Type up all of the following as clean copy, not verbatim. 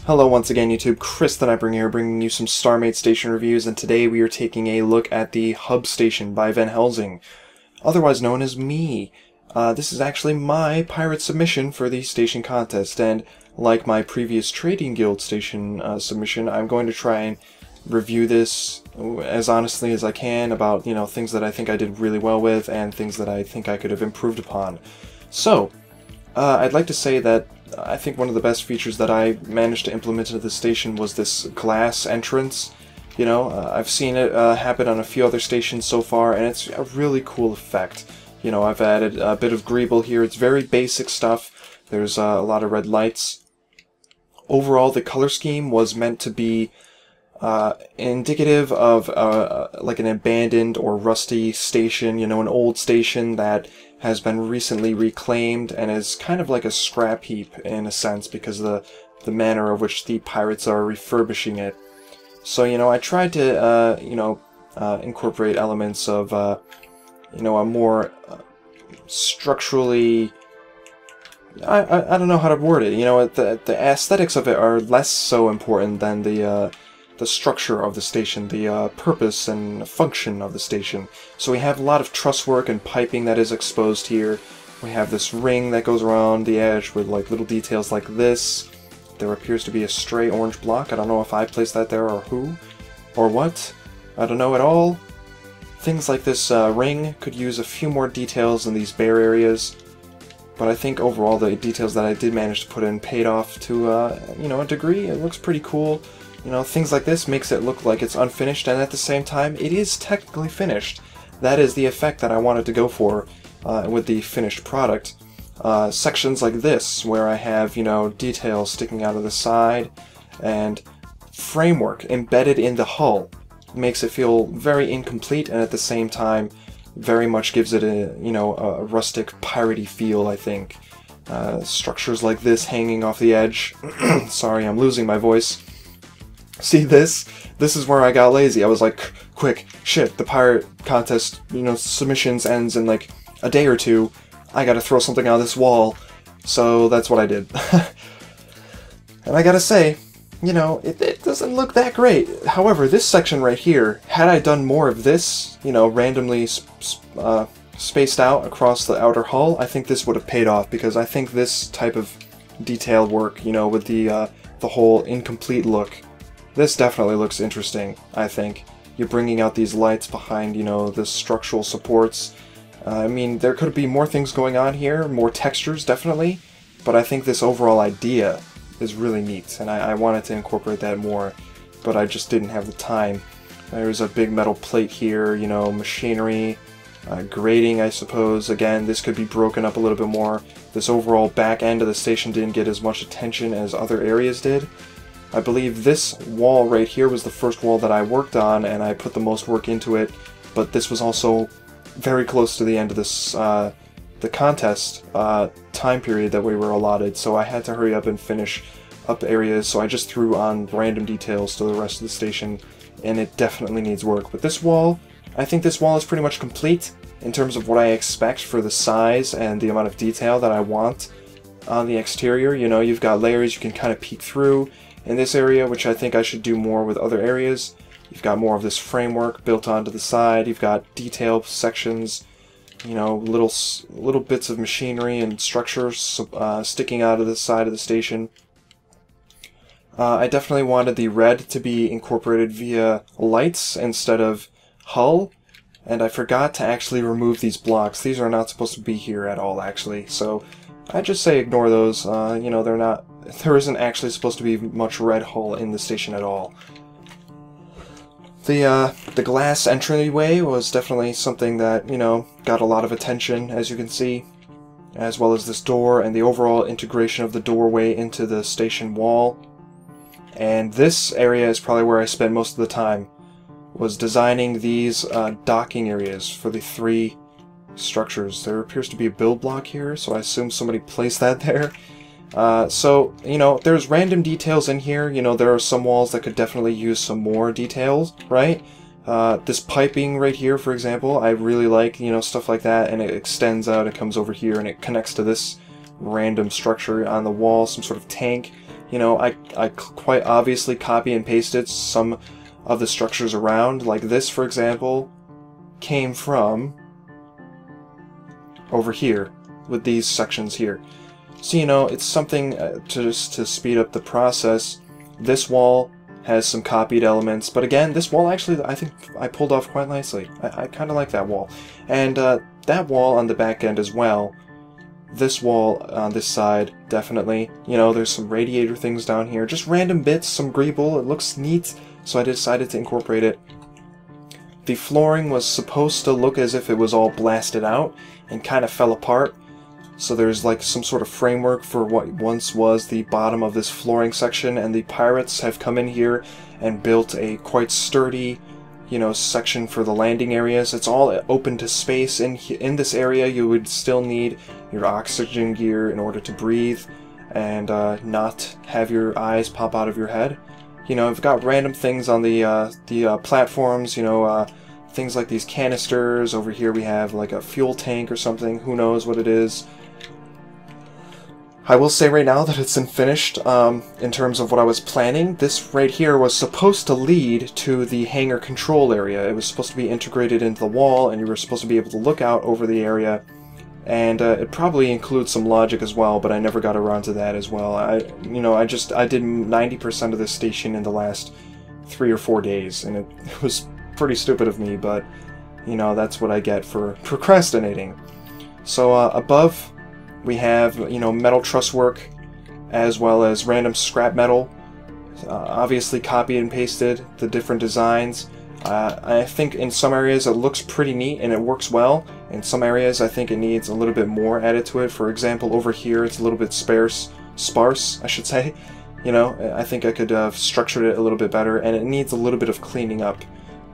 Hello once again YouTube, Chris the Nightbringer here, bringing you some StarMade station reviews, and today we are taking a look at the Hub Station by Vanhelzing, otherwise known as me. This is actually my pirate submission for the station contest, and like my previous Trading Guild station submission, I'm going to try and review this as honestly as I can about, things that I think I did really well with and things that I think I could have improved upon. So, I'd like to say that I think one of the best features that I managed to implement into the station was this glass entrance. I've seen it happen on a few other stations so far, and it's a really cool effect. I've added a bit of greeble here. It's very basic stuff. There's a lot of red lights. Overall, the color scheme was meant to be indicative of like an abandoned or rusty station, an old station that has been recently reclaimed and is kind of like a scrap heap in a sense because of the manner of which the pirates are refurbishing it. So, I tried to, incorporate elements of, a more structurally... I don't know how to word it. The aesthetics of it are less so important than the structure of the station, the purpose and function of the station. So we have a lot of truss work and piping that is exposed here. We have this ring that goes around the edge with like little details like this. There appears to be a stray orange block. I don't know if I placed that there or who or what. I don't know at all. Things like this ring could use a few more details in these bare areas. But I think overall the details that I did manage to put in paid off to, a degree. It looks pretty cool. Things like this makes it look like it's unfinished, and at the same time, it is technically finished. That is the effect that I wanted to go for with the finished product. Sections like this, where I have, details sticking out of the side, and framework embedded in the hull, makes it feel very incomplete, and at the same time, very much gives it a rustic, piratey feel, I think. Structures like this hanging off the edge. Sorry, I'm losing my voice. See this? This is where I got lazy. I was like, quick, shit, the pirate contest, submissions ends in like a day or two. I gotta throw something out of this wall. So that's what I did. And I gotta say, it doesn't look that great. However, this section right here, had I done more of this, randomly spaced out across the outer hull, I think this would have paid off, because I think this type of detailed work, with the whole incomplete look, this definitely looks interesting, I think. You're bringing out these lights behind, the structural supports. I mean, there could be more things going on here, more textures, definitely, but I think this overall idea is really neat, and I wanted to incorporate that more, but I just didn't have the time. There's a big metal plate here, machinery, grating, I suppose. Again, this could be broken up a little bit more. This overall back end of the station didn't get as much attention as other areas did. I believe this wall right here was the first wall that I worked on, and I put the most work into it, but this was also very close to the end of this, the contest time period that we were allotted, so I had to hurry up and finish up areas, so I just threw on random details to the rest of the station, and it definitely needs work. But this wall, I think this wall is pretty much complete in terms of what I expect for the size and the amount of detail that I want on the exterior. You've got layers you can kind of peek through in this area, which I think I should do more with other areas. You've got more of this framework built onto the side. You've got detail sections, little bits of machinery and structures sticking out of the side of the station. I definitely wanted the red to be incorporated via lights instead of hull, and I forgot to actually remove these blocks. These are not supposed to be here at all, actually, so I just say ignore those. There isn't actually supposed to be much red hull in the station at all. The glass entryway was definitely something that, got a lot of attention, as you can see, as well as this door and the overall integration of the doorway into the station wall. And this area is probably where I spent most of the time, was designing these docking areas for the three structures. There appears to be a build block here, so I assume somebody placed that there. So, there's random details in here. There are some walls that could definitely use some more details, right? This piping right here, for example, I really like, stuff like that, and it extends out, it comes over here, and it connects to this random structure on the wall, some sort of tank. You know, I quite obviously copy and pasted some of the structures around. Like this, for example, came from over here with these sections here. So, you know, it's something to speed up the process. This wall has some copied elements, but again, this wall actually I think I pulled off quite nicely. I kind of like that wall. And that wall on the back end as well. This wall on this side, definitely. You know, there's some radiator things down here. Just random bits, some greeble. It looks neat, so I decided to incorporate it. The flooring was supposed to look as if it was all blasted out and kind of fell apart. So there's like some sort of framework for what once was the bottom of this flooring section, and the pirates have come in here and built a quite sturdy, you know, section for the landing areas. It's all open to space. In this area, you would still need your oxygen gear in order to breathe and not have your eyes pop out of your head. You know, I've got random things on the platforms, you know, things like these canisters. Over here we have like a fuel tank or something. Who knows what it is. I will say right now that it's finished in terms of what I was planning. This right here was supposed to lead to the hangar control area. It was supposed to be integrated into the wall, and you were supposed to be able to look out over the area. And it probably includes some logic as well, but I never got around to that as well. I did 90% of this station in the last 3 or 4 days, and it was pretty stupid of me, but you know, that's what I get for procrastinating. So above we have, you know, metal truss work as well as random scrap metal. Obviously copied and pasted the different designs. I think in some areas it looks pretty neat and it works well. In some areas I think it needs a little bit more added to it. For example, over here it's a little bit sparse, I should say. You know, I think I could have structured it a little bit better, and it needs a little bit of cleaning up.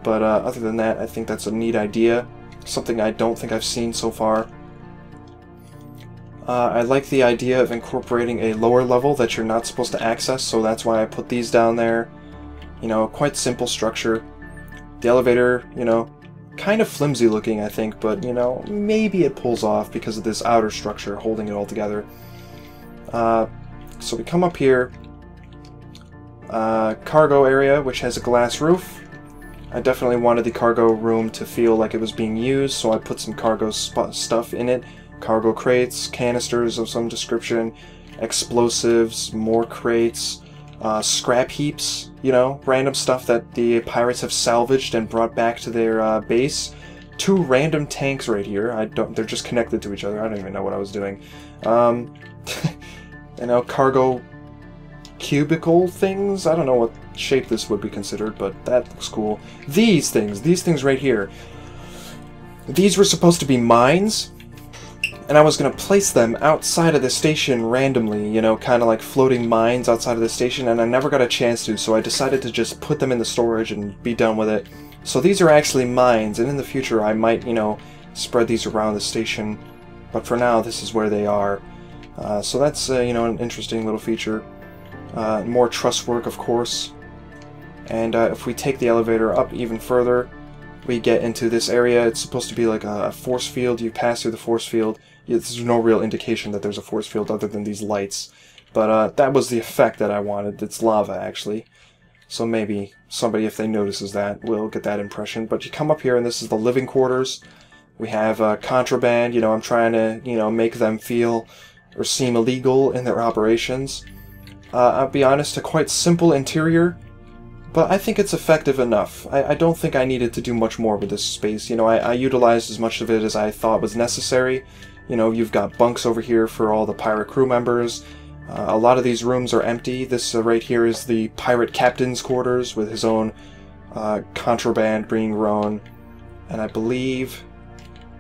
But other than that, I think that's a neat idea. Something I don't think I've seen so far. I like the idea of incorporating a lower level that you're not supposed to access, so that's why I put these down there. You know, quite simple structure. The elevator, you know, kind of flimsy looking, I think, but, you know, maybe it pulls off because of this outer structure holding it all together. So we come up here. Cargo area, which has a glass roof. I definitely wanted the cargo room to feel like it was being used, so I put some cargo stuff in it. Cargo crates, canisters of some description, explosives, more crates, scrap heaps, you know, random stuff that the pirates have salvaged and brought back to their base. 2 random tanks right here. They're just connected to each other. I don't even know what I was doing. You know, cargo cubicle things. I don't know what shape this would be considered, but that looks cool. These things right here. These were supposed to be mines, and I was going to place them outside of the station randomly, you know, kind of like floating mines outside of the station, and I never got a chance to, so I decided to just put them in the storage and be done with it. So these are actually mines, and in the future I might, you know, spread these around the station, but for now this is where they are. So that's, you know, an interesting little feature. More truss work, of course. And if we take the elevator up even further, we get into this area. It's supposed to be like a force field. You pass through the force field. There's no real indication that there's a force field other than these lights. But that was the effect that I wanted. It's lava, actually. So maybe somebody, if they notices that, will get that impression. But you come up here, and this is the living quarters. We have contraband. You know, I'm trying to, you know, make them feel or seem illegal in their operations. I'll be honest, a quite simple interior, but I think it's effective enough. I don't think I needed to do much more with this space. You know, I utilized as much of it as I thought was necessary. You know, you've got bunks over here for all the pirate crew members. A lot of these rooms are empty. This right here is the pirate captain's quarters with his own contraband being grown. And I believe...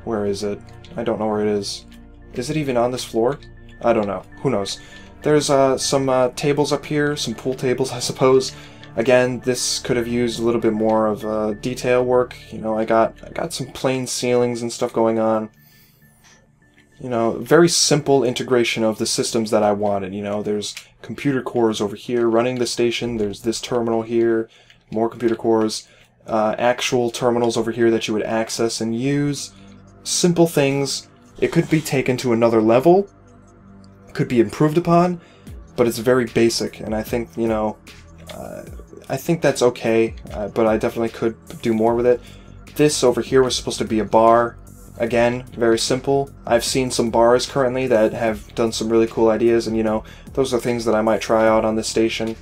where is it? I don't know where it is. Is it even on this floor? I don't know. Who knows? There's some tables up here, some pool tables, I suppose. Again, this could have used a little bit more of detail work. You know, I got some plain ceilings and stuff going on. You know, very simple integration of the systems that I wanted. You know, there's computer cores over here running the station. There's this terminal here, more computer cores, actual terminals over here that you would access and use. Simple things. It could be taken to another level. Could be improved upon, but it's very basic, and I think, you know, I think that's okay, but I definitely could do more with it. This over here was supposed to be a bar. Again, very simple. I've seen some bars currently that have done some really cool ideas, and, you know, those are things that I might try out on this station.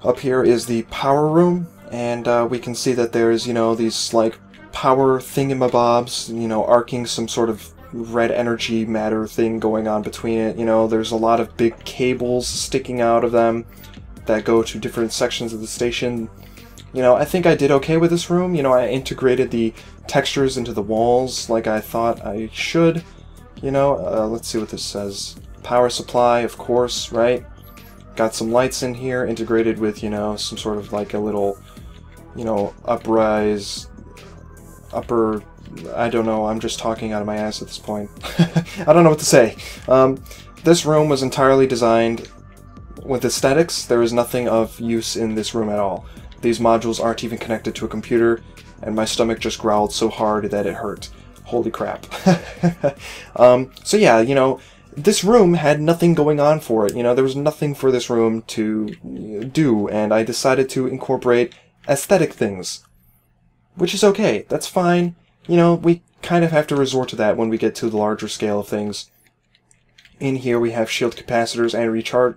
Up here is the power room, and we can see that there's, you know, these, like, power thingamabobs, you know, arcing some sort of red energy matter thing going on between it. You know, there's a lot of big cables sticking out of them that go to different sections of the station. You know, I think I did okay with this room. You know, I integrated the textures into the walls like I thought I should. You know, let's see what this says. Power supply, of course, right? Got some lights in here integrated with, you know, some sort of like a little, you know, I don't know, I'm just talking out of my ass at this point. I don't know what to say. This room was entirely designed with aesthetics. There is nothing of use in this room at all. These modules aren't even connected to a computer, and my stomach just growled so hard that it hurt. Holy crap. So yeah, you know, this room had nothing going on for it. You know, there was nothing for this room to do, and I decided to incorporate aesthetic things. Which is okay, that's fine. You know, we kind of have to resort to that when we get to the larger scale of things. In here we have shield capacitors and recharge...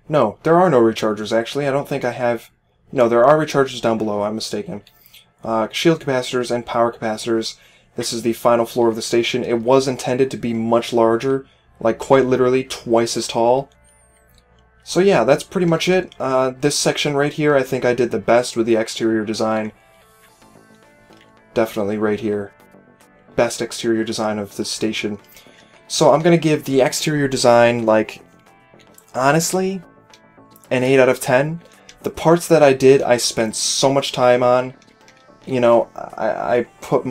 No, there are no rechargers, actually. I don't think I have... No, there are rechargers down below, I'm mistaken. Shield capacitors and power capacitors. This is the final floor of the station. It was intended to be much larger, like quite literally twice as tall. So yeah, that's pretty much it. This section right here, I think I did the best with the exterior design. Definitely right here. Best exterior design of this station. So I'm going to give the exterior design, like, honestly, an 8 out of 10. The parts that I did, I spent so much time on. You know, I put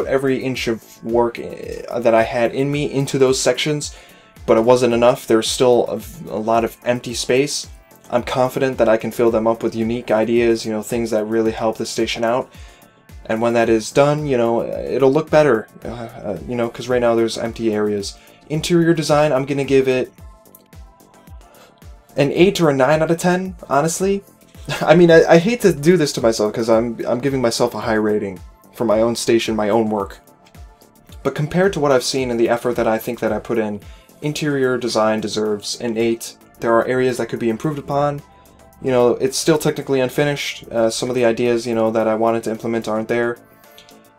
every inch of work that I had in me into those sections, but it wasn't enough. There's still a lot of empty space. I'm confident that I can fill them up with unique ideas, you know, things that really help the station out. And when that is done, you know, it'll look better, you know, because right now there's empty areas. Interior design, I'm going to give it an 8 or a 9 out of 10, honestly. I mean, I hate to do this to myself because I'm giving myself a high rating for my own station, my own work. But compared to what I've seen and the effort that I think that I put in, interior design deserves an 8. There are areas that could be improved upon. You know, it's still technically unfinished. Some of the ideas, you know, that I wanted to implement aren't there.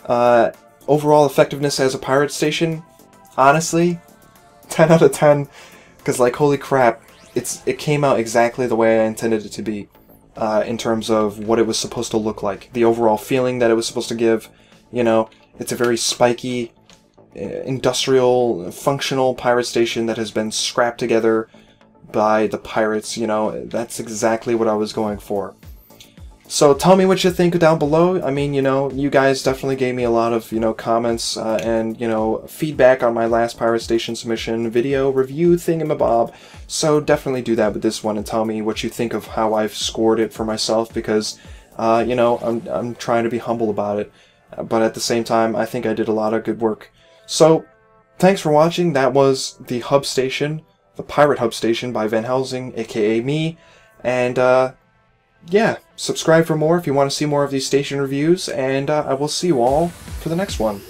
Overall effectiveness as a pirate station, honestly, 10 out of 10. Because, like, holy crap, it came out exactly the way I intended it to be. In terms of what it was supposed to look like. The overall feeling that it was supposed to give. You know, it's a very spiky, industrial, functional pirate station that has been scrapped together by the pirates. You know, that's exactly what I was going for. So tell me what you think down below. I mean, you know, you guys definitely gave me a lot of, you know, comments and, you know, feedback on my last Pirate Station submission video review thingamabob. So definitely do that with this one and tell me what you think of how I've scored it for myself, because, you know, I'm trying to be humble about it. But at the same time, I think I did a lot of good work. So, thanks for watching. That was the Hub Station, the Pirate Hub Station by Vanhelzing, aka me. And, yeah, subscribe for more if you want to see more of these station reviews, and I will see you all for the next one.